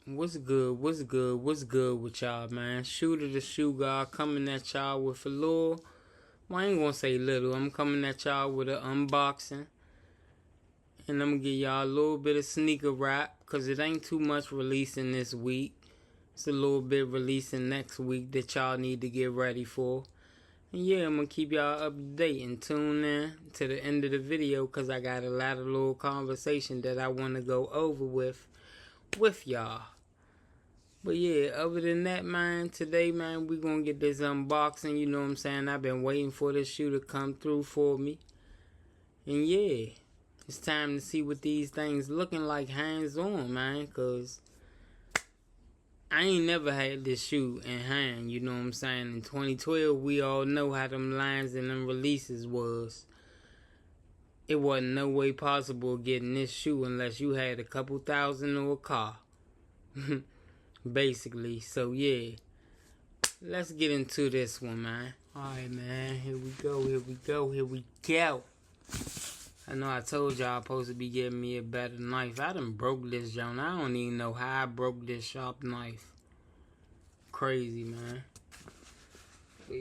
What's good? What's good? What's good with y'all, man? Shootashoegod coming at y'all with a little. Well, I ain't gonna say little. I'm coming at y'all with an unboxing, and I'm gonna give y'all a little bit of sneaker wrap, cause it ain't too much releasing this week. It's a little bit releasing next week that y'all need to get ready for. And yeah, I'm gonna keep y'all up to date and tune in to the end of the video, cause I got a lot of little conversation that I want to go over with y'all. But yeah, other than that, man, today, man, we gonna get this unboxing. You know what I'm saying? I've been waiting for this shoe to come through for me. And yeah, it's time to see what these things looking like hands-on, man. Because I ain't never had this shoe in hand, you know what I'm saying? In 2012, we all know how them lines and them releases was. It wasn't no way possible getting this shoe unless you had a couple thousand or a car. Basically, so yeah, let's get into this one, man. Alright, man, here we go. I know I told y'all I'm supposed to be getting me a better knife. I done broke this joint. I don't even know how I broke this sharp knife. Crazy, man. But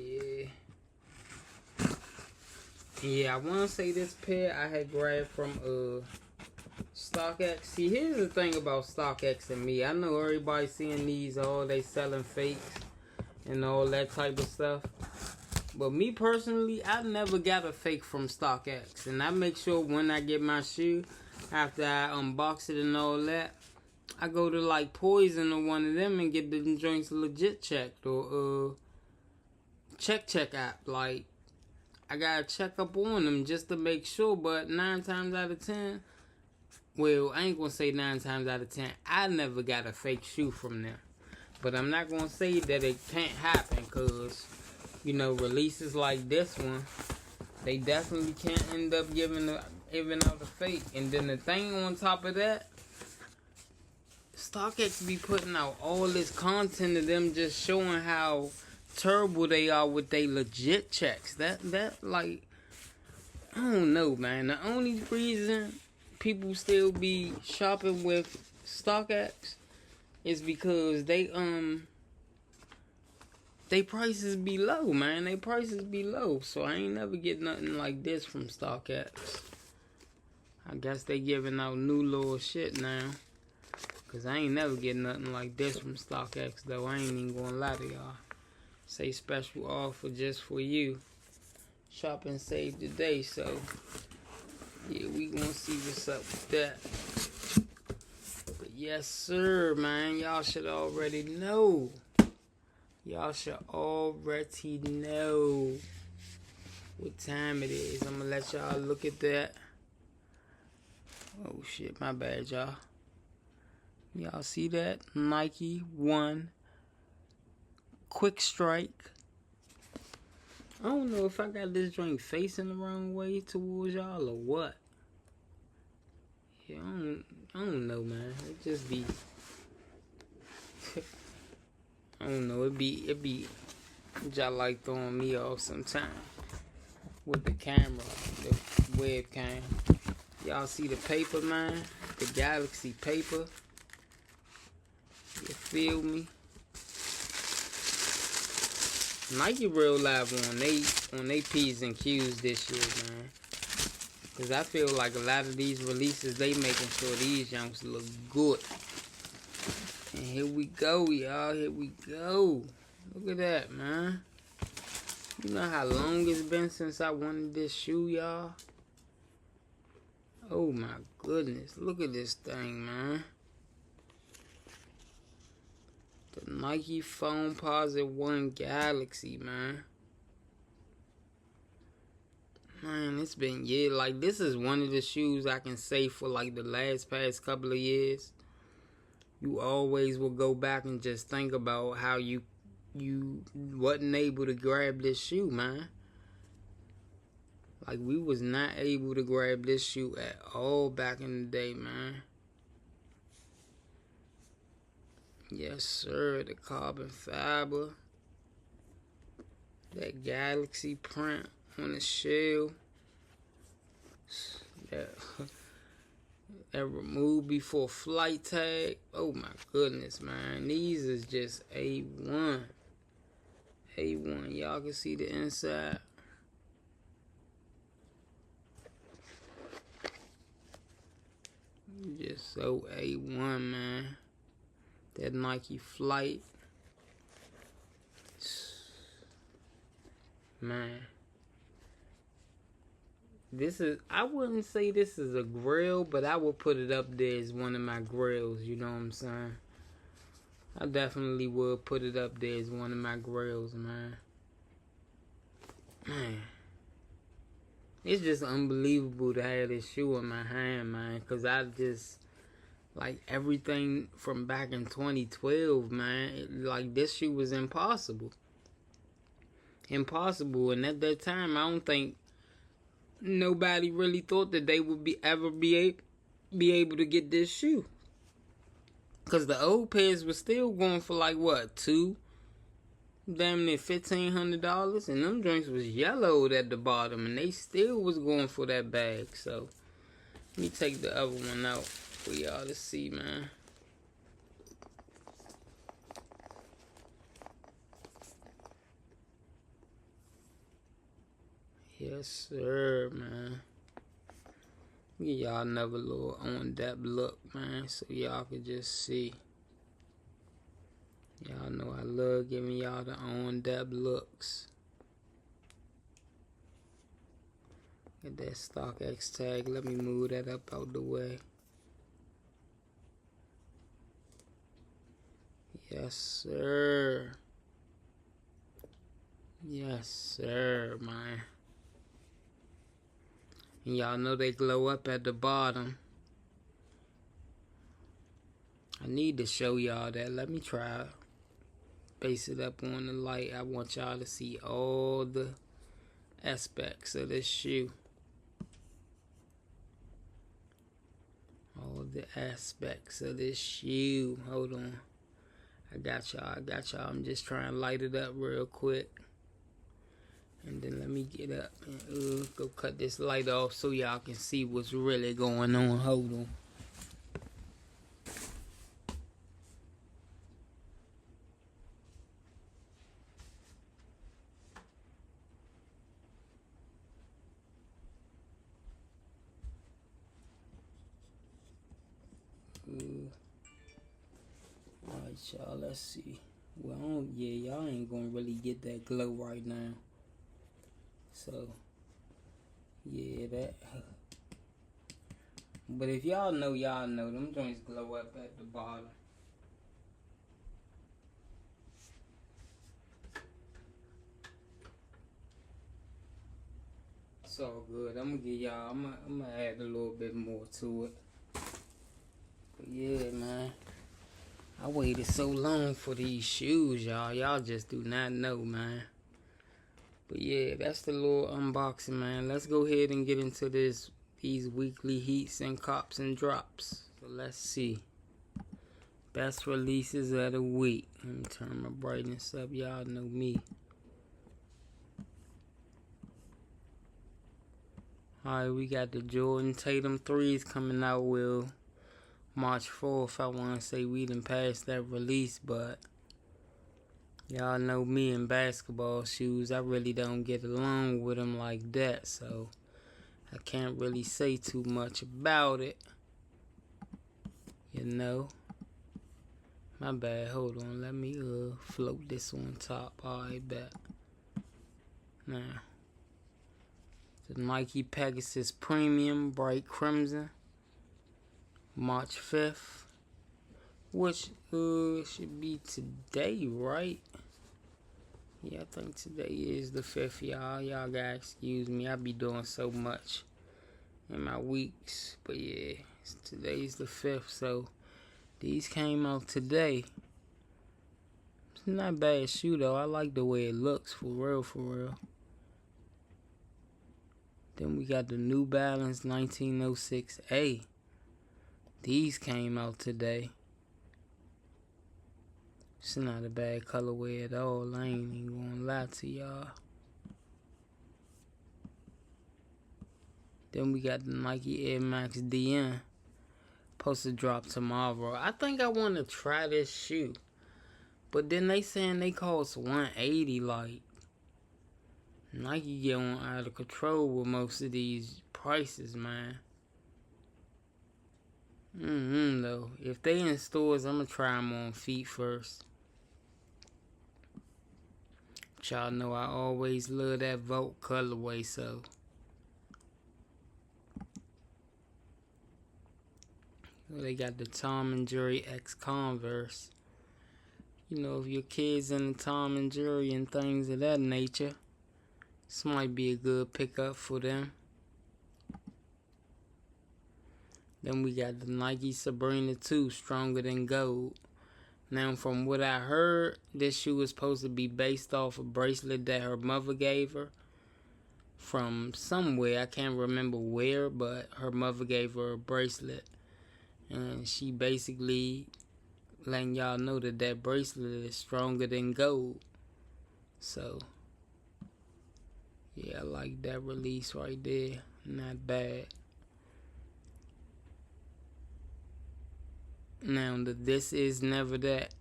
yeah, I want to say this pair I had grabbed from StockX. See, here's the thing about StockX and me. I know everybody seeing these, they selling fakes and all that type of stuff. But me personally, I never got a fake from StockX. And I make sure when I get my shoe, after I unbox it and all that, I go to like Poison or one of them and get the joints legit checked. Or check app. Like, I gotta check up on them just to make sure. But 9 times out of 10... Well, I ain't gonna say 9 times out of 10. I never got a fake shoe from them. But I'm not gonna say that it can't happen, cause, you know, releases like this one, they definitely can't end up giving out a fake. And then the thing on top of that, StockX be putting out all this content of them just showing how terrible they are with they legit checks. That like, I don't know, man. The only reason people still be shopping with StockX is because they prices be low, man. They prices be low. So I ain't never get nothing like this from StockX. I guess they giving out new little shit now, cause I ain't never get nothing like this from StockX though. I ain't even gonna lie to y'all. Say special offer just for you. Shop and save today, so yeah, we gonna see what's up with that. But yes, sir, man. Y'all should already know. Y'all should already know what time it is. I'm gonna let y'all look at that. Oh, shit. My bad, y'all. Y'all see that? Nike 1 Quick Strike. I don't know if I got this joint facing the wrong way towards y'all or what. Yeah, I don't know, man. It just be I don't know, it be y'all like throwing me off sometimes with the camera, the webcam. Y'all see the paper, man? The Galaxy paper. You feel me? Nike real live on they P's and Q's this year, man. Cause I feel like a lot of these releases, they making sure these youngs look good. And here we go, y'all. Here we go. Look at that, man. You know how long it's been since I wanted this shoe, y'all? Oh my goodness. Look at this thing, man. The Nike Foamposite 1 Galaxy, man. Man, it's been, yeah, like, this is one of the shoes I can say for, like, the past couple of years. You always will go back and just think about how you wasn't able to grab this shoe, man. Like, we was not able to grab this shoe at all back in the day, man. Yes, sir. The carbon fiber. That Galaxy print on the shell. That remove before flight tag. Oh my goodness, man. These is just A1. A1. Y'all can see the inside. Just so A1, man. That Nike Flight. Man. This is, I wouldn't say this is a grill, but I would put it up there as one of my grills, you know what I'm saying? I definitely would put it up there as one of my grills, man. Man. It's just unbelievable to have this shoe in my hand, man, because I just, like, everything from back in 2012, man, like, this shoe was impossible. Impossible, and at that time, I don't think nobody really thought that they would be able to get this shoe. Because the old pairs were still going for, like, what, damn near $1,500, and them drinks was yellowed at the bottom, and they still was going for that bag. So let me take the other one out for y'all to see, man. Yes, sir, man. Give y'all another little on-depth look, man, so y'all can just see. Y'all know I love giving y'all the on-depth looks. Get that StockX tag. Let me move that up out the way. Yes, sir. Yes, sir, man. And y'all know they glow up at the bottom. I need to show y'all that. Let me try base it up on the light. I want y'all to see all the aspects of this shoe. All the aspects of this shoe. Hold on. I got y'all. I'm just trying to light it up real quick. And then let me get up and go cut this light off so y'all can see what's really going on. Hold on. Alright, y'all, let's see. Well, yeah, y'all ain't gonna really get that glow right now. So, yeah, that. But if y'all know, them joints glow up at the bottom. It's all good. I'm gonna give y'all, I'm gonna add a little bit more to it. But yeah, man. I waited so long for these shoes, y'all. Y'all just do not know, man. But yeah, that's the little unboxing, man. Let's go ahead and get into these weekly heats and cops and drops. So let's see. Best releases of the week. Let me turn my brightness up. Y'all know me. Alright, we got the Jordan Tatum 3s coming out with March 4th. I want to say we done passed that release, but y'all know me in basketball shoes. I really don't get along with them like that, so I can't really say too much about it. You know. My bad. Hold on. Let me float this on top. Alright, bet. Now, the Nike Pegasus Premium Bright Crimson, March 5th, which should be today, right? Yeah, I think today is the 5th, y'all. Y'all gotta excuse me. I be doing so much in my weeks. But yeah, today's the 5th, so these came out today. It's not a bad shoe, though. I like the way it looks, for real, for real. Then we got the New Balance 1906A. These came out today. It's not a bad colorway at all. I ain't even gonna lie to y'all. Then we got the Nike Air Max DN Supposed to drop tomorrow. I think I want to try this shoe. But then they saying they cost $180. Like, Nike get on out of control with most of these prices, man. Though. If they in stores, I'm going to try them on feet first. But y'all know I always love that Vote colorway, so. They got the Tom and Jerry X Converse. You know, if your kids into Tom and Jerry and things of that nature, this might be a good pickup for them. Then we got the Nike Sabrina 2, Stronger Than Gold. Now, from what I heard, this shoe is supposed to be based off a bracelet that her mother gave her from somewhere. I can't remember where, but her mother gave her a bracelet. And she basically letting y'all know that that bracelet is stronger than gold. So, yeah, I like that release right there. Not bad. Now, This Is Never That.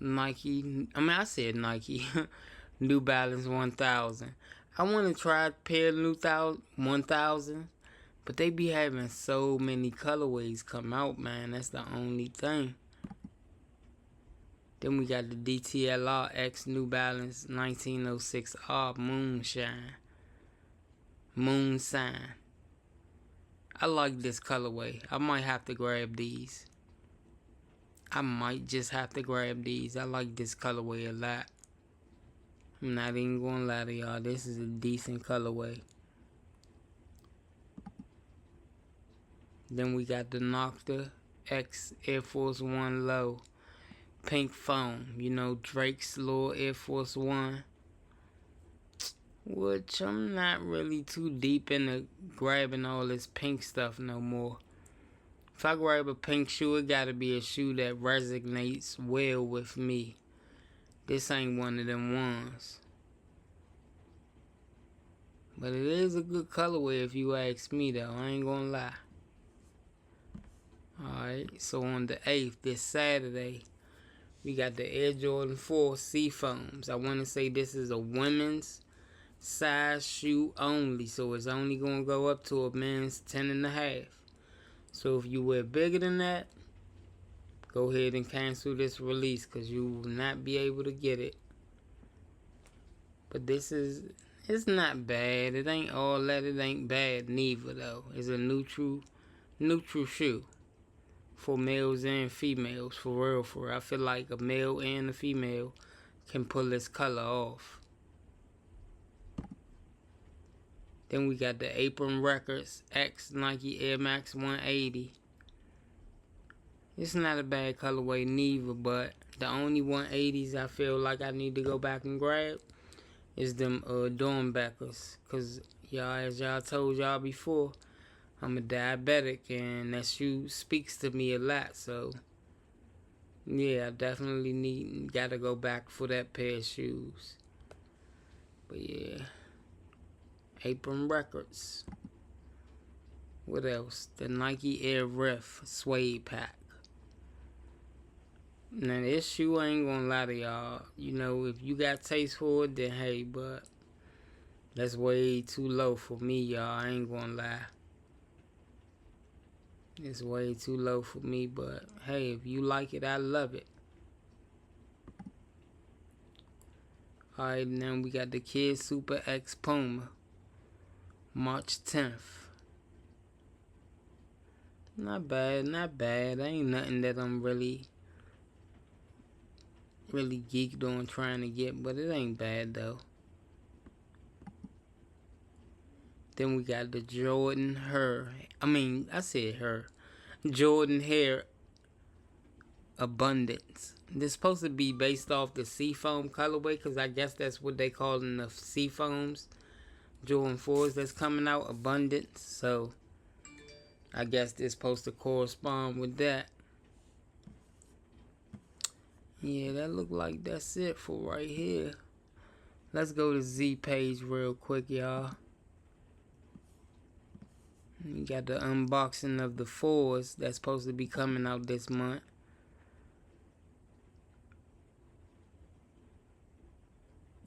I said Nike. New Balance 1000. I want to try a pair of new 1000. But they be having so many colorways come out, man. That's the only thing. Then we got the DTLR X New Balance 1906R Moonshine. I like this colorway. I might have to grab these. I might just have to grab these. I like this colorway a lot. I'm not even gonna lie to y'all. This is a decent colorway. Then we got the Nocta X Air Force One Low Pink Foam. You know, Drake's little Air Force One. Which I'm not really too deep into grabbing all this pink stuff no more. If I grab a pink shoe, it gotta be a shoe that resonates well with me. This ain't one of them ones. But it is a good colorway if you ask me though. I ain't gonna lie. Alright, so on the 8th, this Saturday, we got the Air Jordan 4 Seafoams. I want to say this is a women's size shoe only, so it's only going to go up to a men's 10.5. So if you wear bigger than that, go ahead and cancel this release because you will not be able to get it. But it's not bad. It ain't all that. It ain't bad neither though. It's a neutral shoe. For males and females, for real. I feel like a male and a female can pull this color off. Then we got the Apron Records X Nike Air Max 180. It's not a bad colorway neither, but the only 180s I feel like I need to go back and grab is them Dornbeckers. Cause y'all, as y'all told y'all before, I'm a diabetic and that shoe speaks to me a lot, so yeah, I definitely gotta go back for that pair of shoes. But yeah, Apron Records. What else? The Nike Air Riff Suede Pack. Now this shoe, I ain't gonna lie to y'all. You know, if you got taste for it, then hey, but that's way too low for me, y'all. I ain't gonna lie. It's way too low for me, but hey, if you like it, I love it. Alright, now we got the Kid Super X Puma. March 10th. Not bad. Ain't nothing that I'm really geeked on trying to get, but it ain't bad though. Then we got the Jordan Hair Abundance. This supposed to be based off the Seafoam colorway, because I guess that's what they call in the Seafoams. Jordan 4s that's coming out, Abundance. So I guess this supposed to correspond with that. Yeah, that look like that's it for right here. Let's go to Z page real quick, y'all. You got the unboxing of the 4s that's supposed to be coming out this month.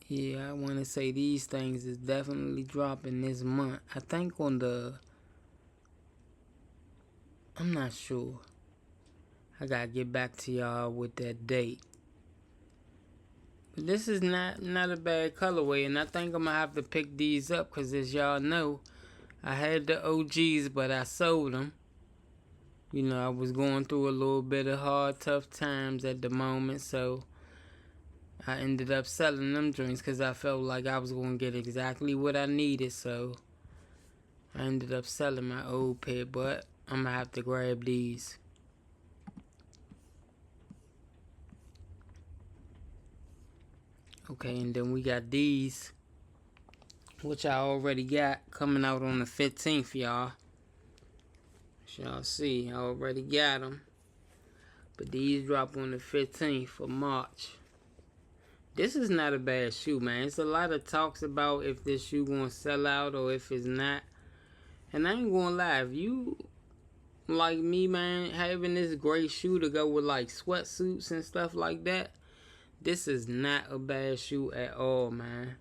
Yeah, I want to say these things is definitely dropping this month. I think on the... I'm not sure. I gotta get back to y'all with that date. But this is not a bad colorway, and I think I'm gonna have to pick these up because, as y'all know, I had the OGs, but I sold them. You know, I was going through a little bit of hard, tough times at the moment, so I ended up selling them drinks because I felt like I was going to get exactly what I needed. So I ended up selling my old pair, but I'm going to have to grab these. Okay, and then we got these, which I already got, coming out on the 15th, y'all. As y'all see, I already got them. But these drop on the 15th of March. This is not a bad shoe, man. It's a lot of talks about if this shoe gonna sell out or if it's not. And I ain't gonna lie, if you like me, man, having this great shoe to go with like sweatsuits and stuff like that, this is not a bad shoe at all, man.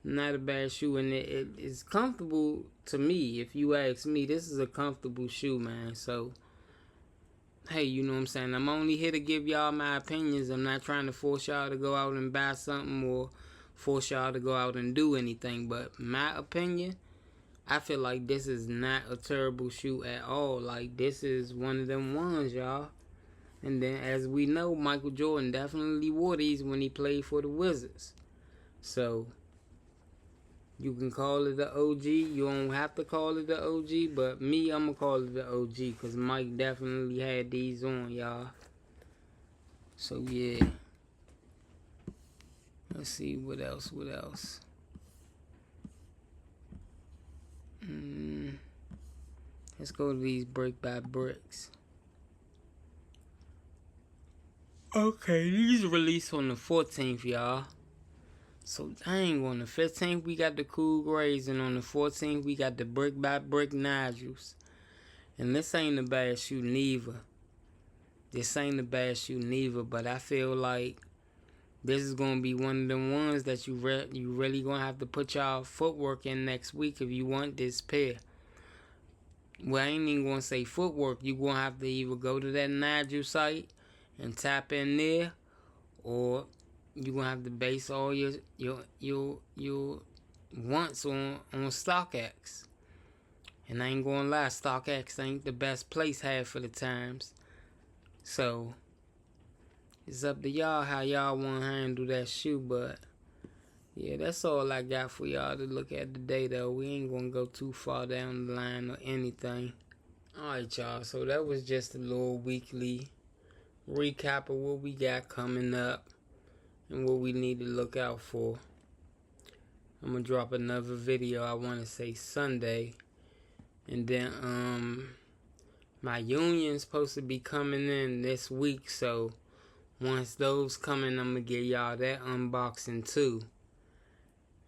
Not a bad shoe, and it is comfortable to me. If you ask me, this is a comfortable shoe, man. So hey, you know what I'm saying? I'm only here to give y'all my opinions. I'm not trying to force y'all to go out and buy something or force y'all to go out and do anything. But my opinion, I feel like this is not a terrible shoe at all. Like, this is one of them ones, y'all. And then, as we know, Michael Jordan definitely wore these when he played for the Wizards. So you can call it the OG. You don't have to call it the OG. But me, I'm going to call it the OG. Because Mike definitely had these on, y'all. So, yeah. Let's see. What else? Let's go to these brick by bricks. Okay, these released on the 14th, y'all. So dang, on the 15th we got the cool grays, and on the 14th we got the brick by brick Nigels. And this ain't a bad shoe neither. But I feel like this is gonna be one of them ones that you really gonna have to put y'all footwork in next week if you want this pair. Well, I ain't even gonna say footwork. You gonna have to either go to that Nigel site and tap in there, or you're gonna have to base all your wants on StockX. And I ain't gonna lie, StockX ain't the best place half for the times. So it's up to y'all how y'all wanna handle that shoe. But yeah, that's all I got for y'all to look at today, though. We ain't gonna go too far down the line or anything. Alright, y'all, so that was just a little weekly recap of what we got coming up and what we need to look out for. I'm gonna drop another video, I want to say Sunday. And then my union's supposed to be coming in this week, so once those come in, I'm gonna give y'all that unboxing too.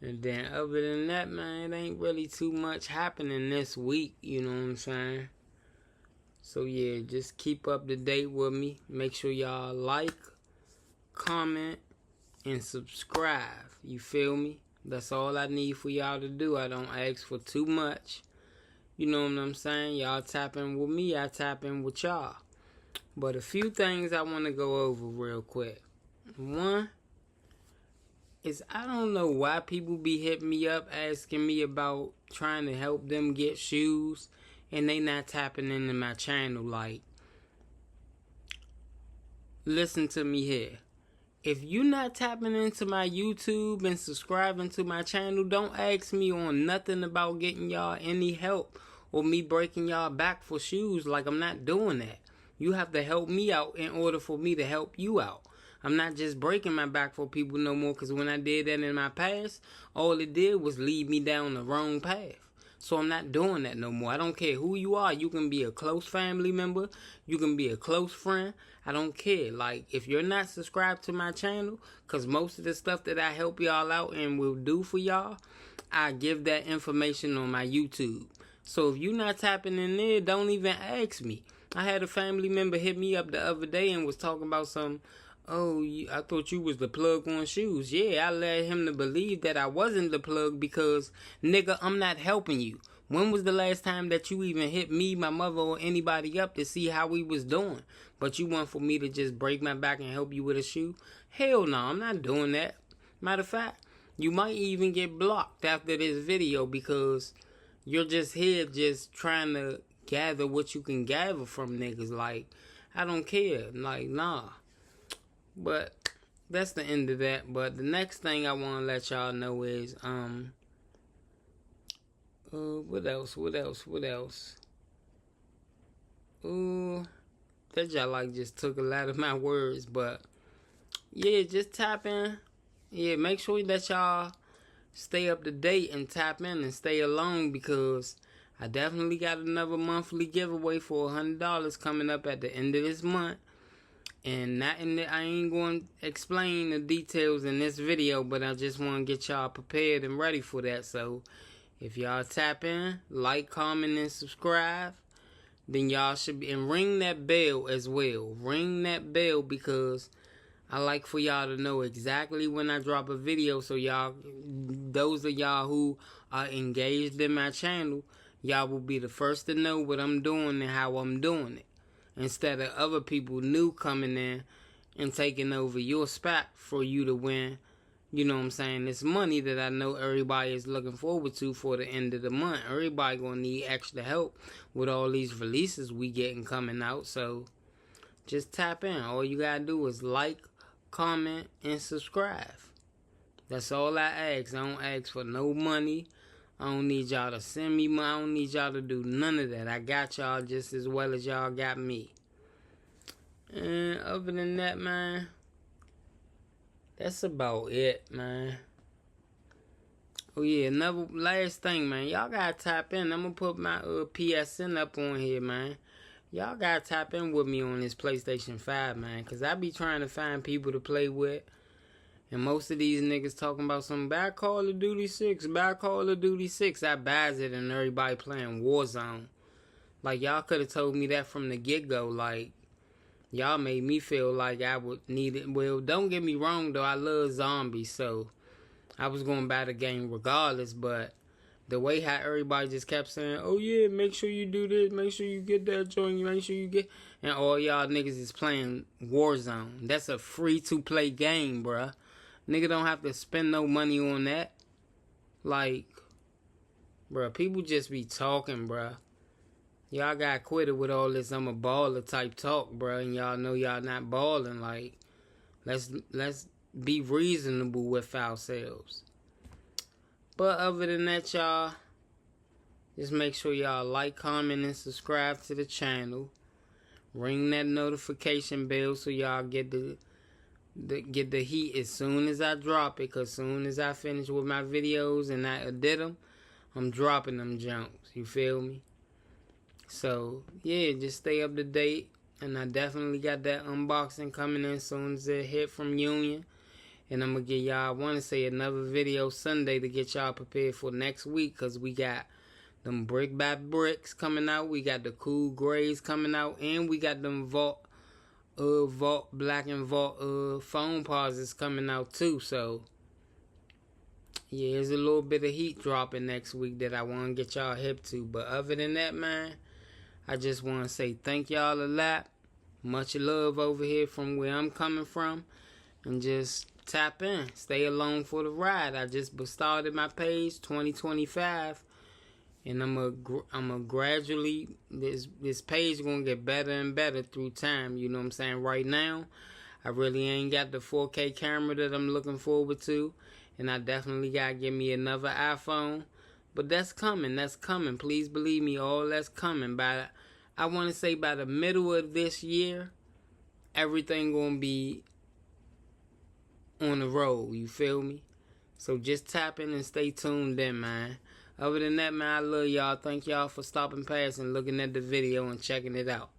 And then other than that, man, it ain't really too much happening this week, you know what I'm saying? So yeah, just keep up to date with me. Make sure y'all like, comment, and subscribe. You feel me? That's all I need for y'all to do. I don't ask for too much. You know what I'm saying? Y'all tap in with me, I tap in with y'all. But a few things I want to go over real quick. One is, I don't know why people be hitting me up asking me about trying to help them get shoes and they not tapping into my channel. Like, listen to me here. If you not tapping into my YouTube and subscribing to my channel, don't ask me on nothing about getting y'all any help or me breaking y'all back for shoes. Like, I'm not doing that. You have to help me out in order for me to help you out. I'm not just breaking my back for people no more, because when I did that in my past, all it did was lead me down the wrong path. So I'm not doing that no more. I don't care who you are. You can be a close family member. You can be a close friend. I don't care. Like, if you're not subscribed to my channel, because most of the stuff that I help y'all out and will do for y'all, I give that information on my YouTube. So if you not tapping in there, don't even ask me. I had a family member hit me up the other day and was talking about some, oh, I thought you was the plug on shoes. Yeah, I led him to believe that I wasn't the plug because, nigga, I'm not helping you. When was the last time that you even hit me, my mother, or anybody up to see how we was doing? But you want for me to just break my back and help you with a shoe? Hell no, I'm not doing that. Matter of fact, you might even get blocked after this video because you're just here just trying to gather what you can gather from niggas. Like, I don't care. Like, nah. But that's the end of that. But the next thing I want to let y'all know is, what else? That y'all like just took a lot of my words, but yeah, just tap in. Yeah, make sure that y'all stay up to date and tap in and stay along because I definitely got another monthly giveaway for $100 coming up at the end of this month. And I ain't going to explain the details in this video, but I just want to get y'all prepared and ready for that. So if y'all tap in, like, comment, and subscribe, then y'all should be, and ring that bell as well. Ring that bell because I like for y'all to know exactly when I drop a video, so y'all, those of y'all who are engaged in my channel, y'all will be the first to know what I'm doing and how I'm doing it. Instead of other people new coming in and taking over your spot for you to win, you know what I'm saying, this money that I know everybody is looking forward to for the end of the month. Everybody gonna need extra help with all these releases we getting coming out. So just tap in. All you gotta do is like, comment, and subscribe. That's all I ask. I don't ask for no money. I don't need y'all to send me money. I don't need y'all to do none of that. I got y'all just as well as y'all got me. And other than that, man, that's about it, man. Oh yeah, another last thing, man. Y'all gotta tap in. I'm gonna put my PSN up on here, man. Y'all gotta tap in with me on this PlayStation 5, man. Cause I be trying to find people to play with. And most of these niggas talking about some buy Call of Duty 6, buy Call of Duty 6. I buys it and everybody playing Warzone. Like, y'all could have told me that from the get-go. Like, y'all made me feel like I would need it. Well, don't get me wrong, though. I love zombies, so I was going to buy the game regardless. But the way how everybody just kept saying, oh, yeah, make sure you do this, make sure you get that joint, make sure you get... And all y'all niggas is playing Warzone. That's a free-to-play game, bruh. Nigga don't have to spend no money on that. Like, bruh, people just be talking, bruh. Y'all got quit it with all this I'm a baller type talk, bruh. And y'all know y'all not balling. Like, let's be reasonable with ourselves. But other than that, y'all, just make sure y'all like, comment, and subscribe to the channel. Ring that notification bell so y'all get the heat as soon as I drop it. Because soon as I finish with my videos and I edit them, I'm dropping them jumps. You feel me? So, yeah, just stay up to date. And I definitely got that unboxing coming in as soon as it hit from Union. And I'm going to give y'all, I want to say, another video Sunday to get y'all prepared for next week. Because we got them brick by bricks coming out. We got the cool grays coming out. And we got them Vault Black and Vault Foamposites coming out too. So yeah, there's a little bit of heat dropping next week that I want to get y'all hip to. But other than that, man, I just want to say thank y'all a lot. Much love over here from where I'm coming from. And just tap in. Stay along for the ride. I just started my page 2025. And I'm a gradually, this page gonna get better and better through time. You know what I'm saying? Right now, I really ain't got the 4K camera that I'm looking forward to. And I definitely gotta get me another iPhone. But that's coming. That's coming. Please believe me, all that's coming. I want to say by the middle of this year, everything gonna be on the road. You feel me? So just tap in and stay tuned in, man. Other than that, man, I love y'all. Thank y'all for stopping past and looking at the video and checking it out.